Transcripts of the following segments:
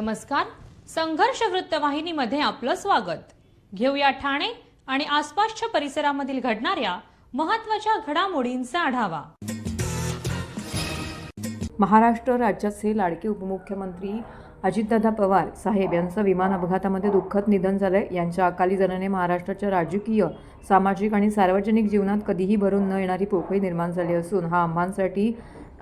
नमस्कार, संघर्ष वृत्तवाहिनीमध्ये आपलं स्वागत। घेऊया ठाणे आणि आसपासच्या परिसरामधील घडणाऱ्या महत्त्वाच्या घडामोडींचा आढावा। महाराष्ट्र राज्याचे लाडके उपमुख्यमंत्री अजितदादा पवार साहेब यांचं विमान अपघातामध्ये दुःखद निधन झालंय। यांच्या अकाली निधनाने महाराष्ट्राच्या राजकीय, सामाजिक आणि सार्वजनिक जीवनात कधीही भरून न येणारी पोकळी निर्माण झाली असून हा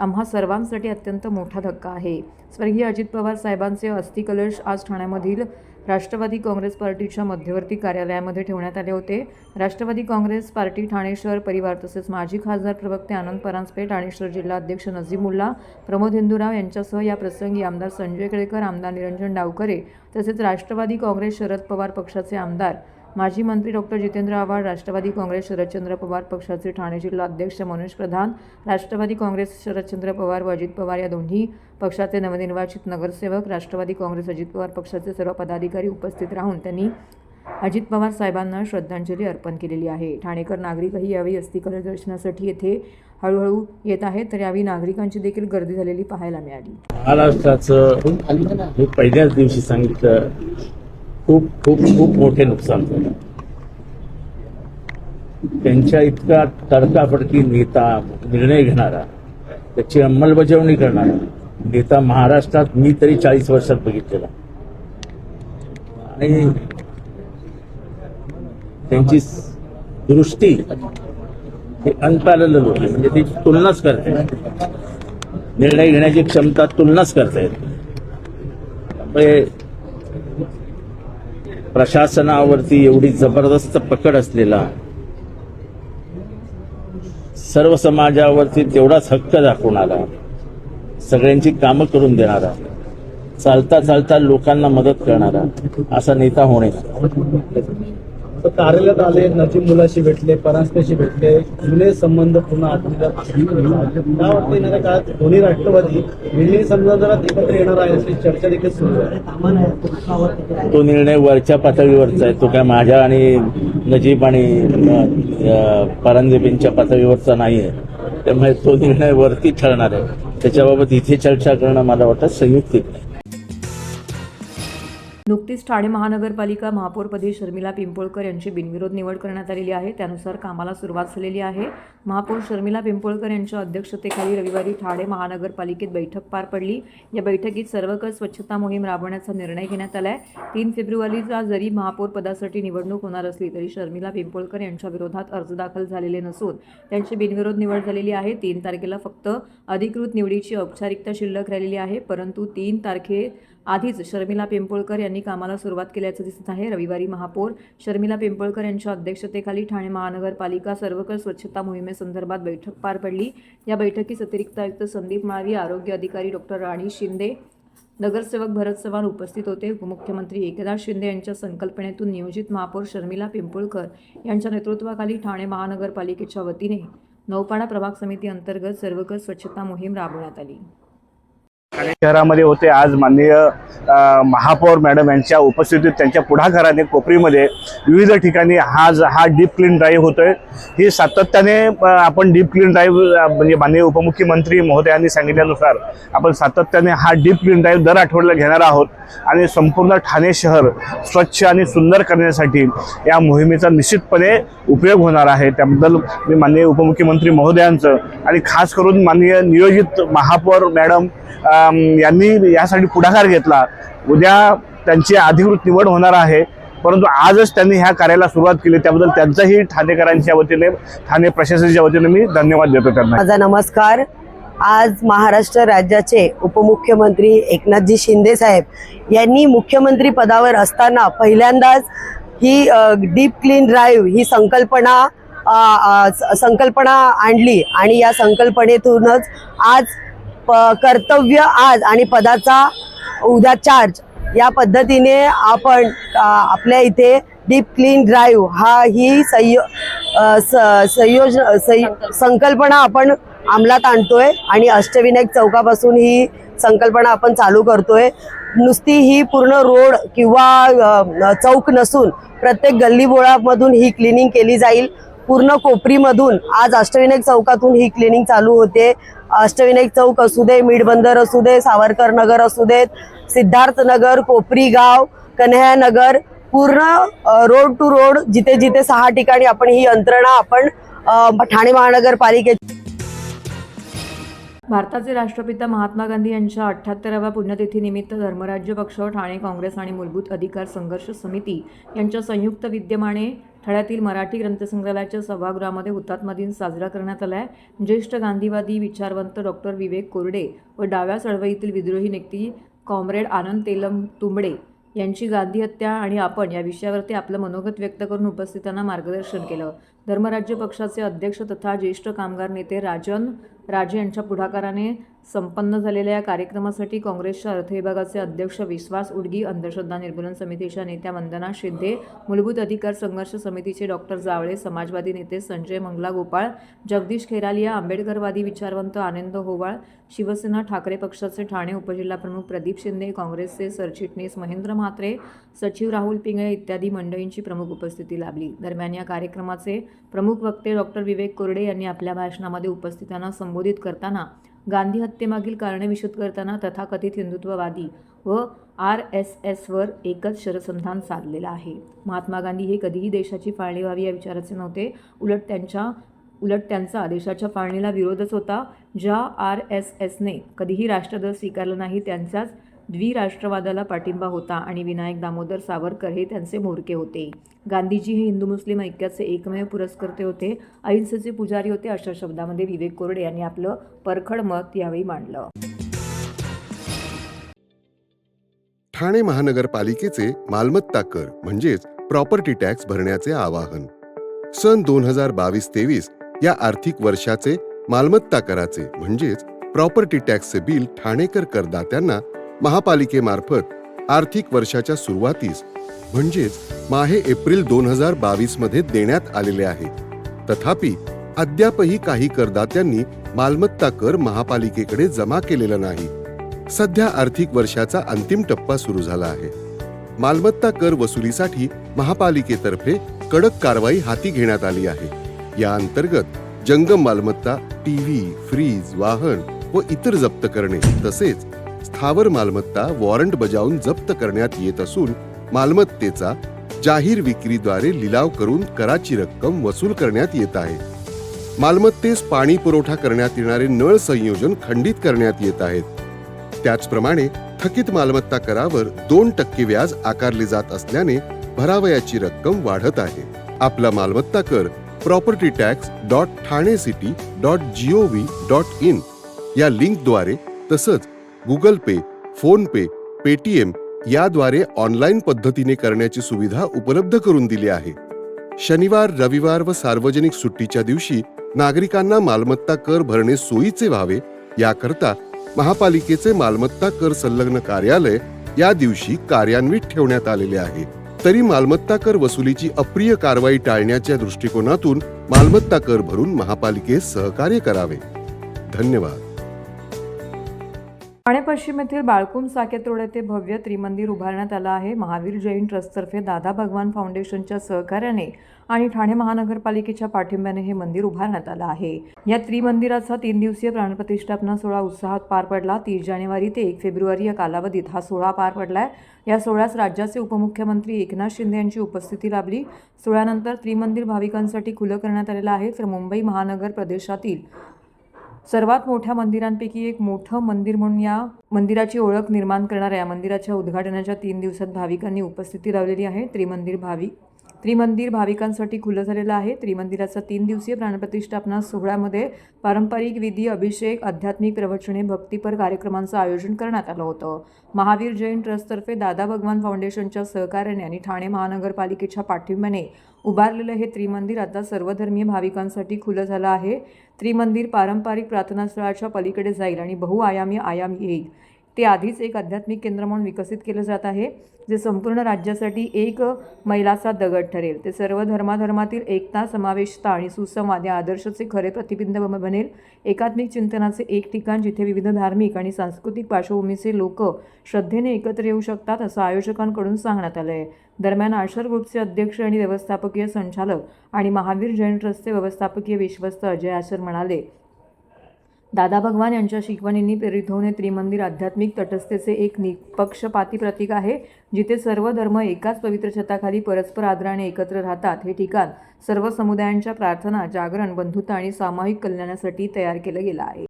आम्हा सर्वांसाठी अत्यंत मोठा धक्का आहे। स्वर्गीय अजित पवार साहेबांचे अस्थि कलश आज ठाण्यामधील राष्ट्रवादी काँग्रेस पार्टीच्या मध्यवर्ती कार्यालयामध्ये ठेवण्यात आले होते। राष्ट्रवादी काँग्रेस पार्टी ठाणे शहर परिवार तसेच माजी खासदार प्रवक्ते आनंद परांजपे, ठाणे शहर जिल्हा अध्यक्ष नजीमुल्ला, प्रमोद हिंदूराव यांच्यासह या प्रसंगी आमदार संजय केळकर, आमदार निरंजन डावकरे तसेच राष्ट्रवादी काँग्रेस शरद पवार पक्षाचे आमदार, माजी मंत्री डॉक्टर जितेंद्र आव्हाड, राष्ट्रवादी काँग्रेस शरदचंद्र पवार पक्षाचे ठाणे जिल्हा अध्यक्ष मनोज प्रधान, राष्ट्रवादी काँग्रेस शरदचंद्र पवार व अजित पवार या दोन्ही पक्षाचे नवनिर्वाचित नगरसेवक, राष्ट्रवादी काँग्रेस अजित पवार पक्षाचे सर्व पदाधिकारी उपस्थित राहून त्यांनी अजित पवार साहेबांना श्रद्धांजली अर्पण केलेली आहे। ठाणेकर नागरिकही यावेळी अस्थिकलश दर्शनासाठी येथे हळूहळू येत आहेत, तर यावेळी नागरिकांची देखील गर्दी झालेली पाहायला मिळाली। महाराष्ट्राचं हे पहिल्याच दिवशी सांगितलं खूप खूप खूप मोठे नुकसान झालं। त्यांच्या इतका तडकाफडकी नेता, निर्णय घेणारा, त्याची अंमलबजावणी करणारा नेता महाराष्ट्रात मी तरी 40 वर्षात बघितलेला। आणि त्यांची दृष्टी ही अनपॅरलल होती, म्हणजे ती तुलनाच करते, निर्णय घेण्याची क्षमता तुलनाच करता येते। त्यामुळे प्रशासनावरती एवढी जबरदस्त पकड असलेला, सर्व समाजावरती तेवढाच हक्क दाखवणारा, सगळ्यांची कामं करून देणारा, चालता चालता लोकांना मदत करणारा असा नेता होणे। कार्यालयात आले, नजीमुल्लाशी भेटले, परांजपेशी भेटले, जुने संबंध पुन्हा वाटतं येणाऱ्या काळात दोन्ही राष्ट्रवादी विलीन संबंधात एकत्र येणार आहे अशी चर्चा देखील सुरू आहे। तो निर्णय वरच्या पातळीवरचा आहे, तो काय माझ्या आणि नजीब आणि परांजपेंच्या पातळीवरचा नाही आहे। त्यामुळे तो निर्णय वरती ठरणार आहे, त्याच्याबाबत इथे चर्चा करणं मला वाटतं संयुक्तिक नाही। नुकतीच ठाणे महानगरपालिका महापौरपदी शर्मिला पिंपोळकर यांची बिनविरोध निवड करण्यात आलेली आहे। त्यानुसार कामाला सुरुवात झालेली आहे। महापौर शर्मिला पिंपोळकर यांच्या अध्यक्षतेखाली रविवारी ठाणे महानगरपालिकेत बैठक पार पडली। या बैठकीत सर्वकष स्वच्छता मोहीम राबवण्याचा निर्णय घेण्यात आलाय। 3 फेब्रुवारीला जरी महापौर पदासाठी निवडणूक होणार असली तरी शर्मिला पिंपोळकर यांच्या विरोधात अर्ज दाखल झालेले नसून त्यांची बिनविरोध निवड झालेली आहे। 3 तारखेला फक्त अधिकृत निवडीची औपचारिकता शिल्लक राहिलेली आहे, परंतु 3 तारखेआधीच शर्मिला पिंपोळकर यांनी कामाला सुरुवात केल्याचं दिसत आहे। रविवारी महापौर शर्मिला पिंपोळकर यांच्या अध्यक्षतेखाली ठाणे महानगरपालिका सर्वकष स्वच्छता मोहिमेसंदर्भात बैठक पार पडली। या बैठकीस अतिरिक्त आयुक्त संदीप माळवी, आरोग्य अधिकारी डॉक्टर राणी शिंदे, नगरसेवक भरत चव्हाण उपस्थित होते। उपमुख्यमंत्री एकनाथ शिंदे यांच्या संकल्पनेतून नियोजित महापौर शर्मिला पिंपोळकर यांच्या नेतृत्वाखाली ठाणे महानगरपालिकेच्या वतीने नौपाडा प्रभाग समिती अंतर्गत सर्वकष स्वच्छता मोहीम राबवण्यात आली। शहरामध्ये होते आज माननीय महापौर मॅडम यांच्या उपस्थितीत, त्यांच्या पुढाकाराने कोपरीमध्ये विविध ठिकाणी हा डीप क्लीन ड्राईव्ह होतोय। ही सातत्याने आपण डीप क्लीन ड्राईव्ह म्हणजे माननीय उपमुख्यमंत्री महोदयांनी सांगितल्यानुसार आपण सातत्याने हा डीप क्लीन ड्राईव्ह दर आठवड्याला घेणार आहोत आणि संपूर्ण ठाणे शहर स्वच्छ आणि सुंदर करण्यासाठी या मोहिमेचा निश्चितपणे उपयोग होणार आहे। त्याबद्दल मी माननीय उपमुख्यमंत्री महोदयांचं आणि खास करून माननीय नियोजित महापौर मॅडम यांनी यासाठी पुढाकार घेतला। उद्या त्यांची अधिकृत निवड होणार आहे, परंतु आजच त्यांनी ह्या कार्याला सुरुवात केली, त्याबद्दल त्यांचाही ठाणेकरांच्या वतीने, ठाणे प्रशासनाच्या वतीने मी धन्यवाद देतो त्यांना। माझा नमस्कार। आज महाराष्ट्र राज्याचे उपमुख्यमंत्री एकनाथजी शिंदे साहेब यांनी मुख्यमंत्री पदावर असताना पहिल्यांदाच ही डीप क्लीन ड्राईव्ह ही संकल्पना आणली आणि या संकल्पनेतूनच आज कर्तव्य आज आणि पदाचा उद्या चार्ज या पद्धतीने आपण आपल्या इथे डीप क्लीन ड्राईव्ह ही संकल्पना आपण अंमलात आणतोय आणि अष्टविनायक चौकापासून ही संकल्पना आपण चालू करतोय। नुसती ही पूर्ण रोड किंवा चौक नसून प्रत्येक गल्लीबोळामधून ही क्लिनिंग केली जाईल। पूर्ण कोपरीमधून आज अष्टविनायक चौकातून ही क्लिनिंग चालू होते. अष्टविनायक चौक असू दे, मीठबंदर असू दे, सावरकर नगर असू देत, सिद्धार्थ नगर, कोपरी गाव, कन्हैया नगर, पूर्ण रोड टू रोड जिथे जिथे 6 ठिकाणी आपण ही यंत्रणा आपण ठाणे महानगरपालिकेची. भारताचे राष्ट्रपिता महात्मा गांधी यांच्या 78व्या पुण्यतिथीनिमित्त धर्मराज्य पक्ष, ठाणे काँग्रेस आणि मूलभूत अधिकार संघर्ष समिती यांच्या संयुक्त विद्यमाने ठाण्यातील मराठी ग्रंथसंग्रहालयाच्या सभागृहामध्ये हुतात्मा दिन साजरा करण्यात आला आहे. ज्येष्ठ गांधीवादी विचारवंत डॉक्टर विवेक कोरडे व डाव्या चळवळीतील विद्रोही नेते कॉम्रेड आनंद तेलतुंबडे यांची गांधी हत्या आणि आपण या विषयावरती आपलं मनोगत व्यक्त करून उपस्थितांना मार्गदर्शन केलं. धर्मराज्य पक्षाचे अध्यक्ष तथा ज्येष्ठ कामगार नेते राजन राजे यांच्या पुढाकाराने संपन्न झालेल्या या कार्यक्रमासाठी काँग्रेसच्या अर्थ विभागाचे अध्यक्ष विश्वास उडगी, अंधश्रद्धा निर्मूलन समितीच्या नेत्या वंदना शिंदे, मूलभूत अधिकार संघर्ष समितीचे डॉक्टर जावळे, समाजवादी नेते संजय मंगला गोपाळ, जगदीश खेरालिया, आंबेडकरवादी विचारवंत आनंद होवाळ, शिवसेना ठाकरे पक्षाचे ठाणे उपजिल्हाप्रमुख प्रदीप शिंदे, काँग्रेसचे सरचिटणीस महेंद्र म्हात्रे, सचिव राहुल पिंगळे इत्यादी मंडळींची प्रमुख उपस्थिती लाभली. दरम्यान या कार्यक्रमाचे प्रमुख वक्ते डॉक्टर विवेक कोरडे यांनी आपल्या भाषणामध्ये उपस्थितांना संबोधित करताना गांधी हत्येमागील कारणे विशद करताना तथाकथित हिंदुत्ववादी व RSSवर एकच शरसंधान साधलेलं आहे. महात्मा गांधी हे कधीही देशाची फाळणी व्हावी या विचाराचे नव्हते. उलट त्यांचा देशाच्या फाळणीला विरोधच होता. ज्या RSSने कधीही राष्ट्रध्वज स्वीकारला नाही त्यांच्याच द्विराष्ट्रवादाला पाठिंबा होता आणि विनायक दामोदर सावरकर हे त्यांचे म्होरके होते. गांधीजी हे हिंदू मुस्लिम ऐक्याचे एकमेव पुरस्कर्ते होते, अहिंसेचे पुजारी होते, अशा शब्दामध्ये विवेक कोरडे यांनी आपलं परखड मत यावेळी मांडलं. ठाणे महानगरपालिकेचे मालमत्ता कर म्हणजेच प्रॉपर्टी टॅक्स भरण्याचे आवाहन. सन 2022-23 या आर्थिक वर्षाचे मालमत्ता कराचे म्हणजेच प्रॉपर्टी टॅक्सचे बिल ठाणेकर करदात्यांना महापालिकेमार्फत आर्थिक वर्षाच्या सुरुवातीस म्हणजेच माहे एप्रिल 2022 मध्ये देण्यात आलेले आहे. तथापि अद्यापही काही करदात्यांनी मालमत्ता कर महापालिकेकडे जमा केलेला नाही. सध्या आर्थिक वर्षाचा अंतिम टप्पा सुरू झाला आहे. मालमत्ता कर वसुलीसाठी महापालिकेतर्फे कडक कारवाई हाती घेण्यात आली आहे. या अंतर्गत जंगम मालमत्ता, टीव्ही, फ्रीज, वाहन व इतर जप्त करणे तसेच स्थावर मालमत्ता वॉरंट बजावून जप्त करण्यात येत असून मालमत्तेचा जाहीर विक्रीद्वारे लिलाव करून कराची रक्कम वसूल करण्यात येत आहे. मालमत्तेस पाणी पुरवठा करण्यात येणारे नळ संयोजन खंडित करण्यात येत आहेत. त्याचप्रमाणे थकीत मालमत्ता करावर 2% व्याज आकारले जात असल्याने भरावयाची रक्कम वाढत आहे. आपला मालमत्ता कर propertytax.thanecity.gov.in या लिंकद्वारे तसंच गुगल पे, फोन पे, पेटीएम याद्वारे ऑनलाईन पद्धतीने करण्याची सुविधा उपलब्ध करून दिली आहे. शनिवार, रविवार व सार्वजनिक सुट्टीच्या दिवशी नागरिकांना मालमत्ता कर भरणे सोयीचे व्हावे याकरता महापालिकेचे मालमत्ता कर संलग्न कार्यालय या दिवशी कार्यान्वित ठेवण्यात आलेले आहे. तरी मालमत्ता कर वसुलीची अप्रिय कारवाई टाळण्याच्या दृष्टिकोनातून मालमत्ता कर भरून महापालिकेस सहकार्य करावे. धन्यवाद. ठाणे पश्चिम येथील बाळकुम साकेत रोड येथे भव्य त्रिमंदिर उभारण्यात आलं आहे. महावीर जैन ट्रस्टतर्फे दादा भगवान फाउंडेशनच्या सहकार्याने आणि ठाणे महानगरपालिकेच्या पाठिंब्याने हे मंदिर उभारण्यात आलं आहे. या त्रिमंदिराचा 3 दिवसीय प्राणप्रतिष्ठापना सोहळा उत्साहात पार पडला. 30 जानेवारी ते 1 फेब्रुवारी या कालावधीत हा सोहळा पार पडलाय. या सोहळ्यास राज्याचे उपमुख्यमंत्री एकनाथ शिंदे यांची उपस्थिती लाभली. सोहळ्यानंतर त्रिमंदिर भाविकांसाठी खुलं करण्यात आलेलं आहे. तर मुंबई महानगर प्रदेशातील सर्वात मोठ्या मंदिरांपैकी एक मोठं मंदिर म्हणून या मंदिराची ओळख निर्माण करणाऱ्या या मंदिराच्या उद्घाटनाच्या 3 दिवसात भाविकांनी उपस्थिती लावलेली आहे. त्रिमंदिर भाविकांसाठी खुलं झालेलं आहे. त्रिमंदिराचा 3 दिवसीय प्राणप्रतिष्ठापना सोहळ्यामध्ये पारंपरिक विधी, अभिषेक, आध्यात्मिक प्रवचने, भक्तिपर कार्यक्रमांचं आयोजन करण्यात आलं होतं. महावीर जैन ट्रस्टतर्फे दादा भगवान फाउंडेशनच्या सहकार्याने आणि ठाणे महानगरपालिकेच्या पाठिंब्याने उभारलेलं हे त्रिमंदिर आता सर्वधर्मीय भाविकांसाठी खुलं झालं आहे. त्रिमंदिर पारंपरिक प्रार्थनास्थळाच्या पलीकडे जाईल आणि बहुआयामी आयाम येईल. ते आधीच एक आध्यात्मिक केंद्र म्हणून विकसित केलं जात आहे, जे संपूर्ण राज्यासाठी एक मैलाचा दगड ठरेल. ते सर्व धर्माधर्मातील एकता, समावेशता आणि सुसंवाद या आदर्शाचे खरे प्रतिबिंब बनेल. एकात्मिक चिंतनाचे एक ठिकाण जिथे विविध धार्मिक आणि सांस्कृतिक पार्श्वभूमीचे लोक श्रद्धेने एकत्र येऊ शकतात, असं आयोजकांकडून सांगण्यात आलं आहे. दरम्यान आशर ग्रुपचे अध्यक्ष आणि व्यवस्थापकीय संचालक आणि महावीर जैन ट्रस्टचे व्यवस्थापकीय विश्वस्त अजय आशर म्हणाले, दादा भगवान यांच्या शिकवणींनी प्रेरित होऊन हे त्रिमंदिर आध्यात्मिक तटस्थतेचे एक निपक्षपाती प्रतीक आहे, जिथे सर्व धर्म एकाच पवित्र छताखाली परस्पर आदराने एकत्र राहतात. हे ठिकाण सर्व समुदायांच्या प्रार्थना, जागरण, बंधुता आणि सामायिक कल्याणासाठी तयार केलं गेलं आहे.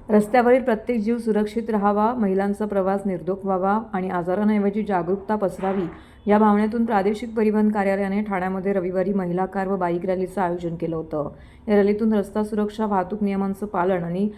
रस्त्यावरील प्रत्येक जीव सुरक्षित राहावा, महिलांचा प्रवास निर्धोक व्हावा आणि आजारांऐवजी जागरूकता पसरावी या भावनेतून प्रादेशिक परिवहन कार्यालयाने ठाण्यामध्ये रविवारी महिला कार व बाईक रॅलीचं आयोजन केलं होतं. या रॅलीतून रस्ता सुरक्षा, वाहतूक नियमांचं पालन आणि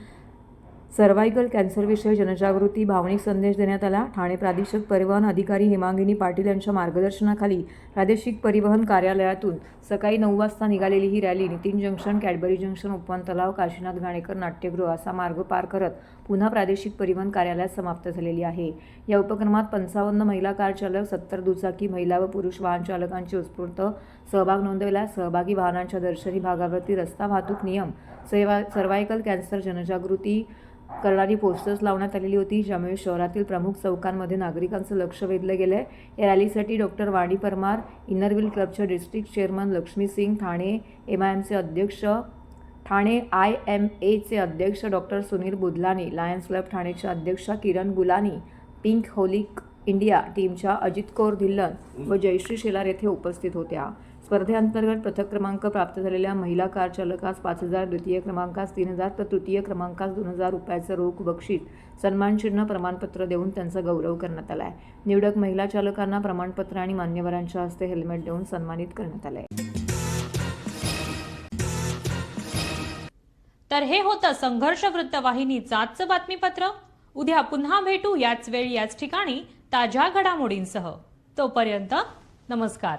सर्व्हायकल कॅन्सरविषयी जनजागृती, भावनिक संदेश देण्यात आला. ठाणे प्रादेशिक परिवहन अधिकारी हेमांगिनी पाटील यांच्या मार्गदर्शनाखाली प्रादेशिक परिवहन कार्यालयातून सकाळी 9 वाजता निघालेली ही rally Nitin junction, Cadbury junction, Upvan तलाव, काशीनाथ घाणेकर नाट्यगृह असा मार्ग पार करत पुन्हा प्रादेशिक परिवहन कार्यालयात समाप्त झालेली आहे. या उपक्रमात 55 महिला कार चालक, 70 दुचाकी, महिला व पुरुष वाहन चालकांची उत्स्फूर्त सहभाग नोंदवला. सहभागी वाहनांच्या दर्शनी भागावरती रस्ता वाहतूक नियम, सर्व्हायकल कॅन्सर जनजागृती करणारी पोस्टर्स लावण्यात आलेली होती, ज्यामुळे शहरातील प्रमुख चौकांमध्ये नागरिकांचं लक्ष वेधलं गेलं आहे. या रॅलीसाठी डॉक्टर वाणी परमार, इनरव्हील क्लबच्या डिस्ट्रिक्ट चेअरमन लक्ष्मी सिंग, ठाणे MIMचे अध्यक्ष, ठाणे IMAचे अध्यक्ष डॉक्टर सुनील बुदलानी, लायन्स क्लब ठाणेच्या अध्यक्षा किरण गुलानी, पिंक होलिक इंडिया टीमच्या अजित कौर धिल्लन व जयश्री शेलार येथे उपस्थित होत्या. स्पर्धेअंतर्गत प्रथम क्रमांक प्राप्त झालेल्या महिला कार चालकास 5,000, द्वितीय क्रमांकास 3,000 तर तृतीय क्रमांकास 2,000 रुपयाचं रोख बक्षीस, सन्मानचिन्ह, प्रमाणपत्र देऊन त्यांचा गौरव करण्यात आला आहे. निवडक महिला चालकांना प्रमाणपत्र आणि मान्यवरांच्या हस्ते हेल्मेट देऊन सन्मानित करण्यात आले. तर हे होतं संघर्ष वृत्तवाहिनीचं आजचं बातमीपत्र. उद्या पुन्हा भेटू याच वेळी याच ठिकाणी ताज्या घडामोडींसह. तोपर्यंत नमस्कार.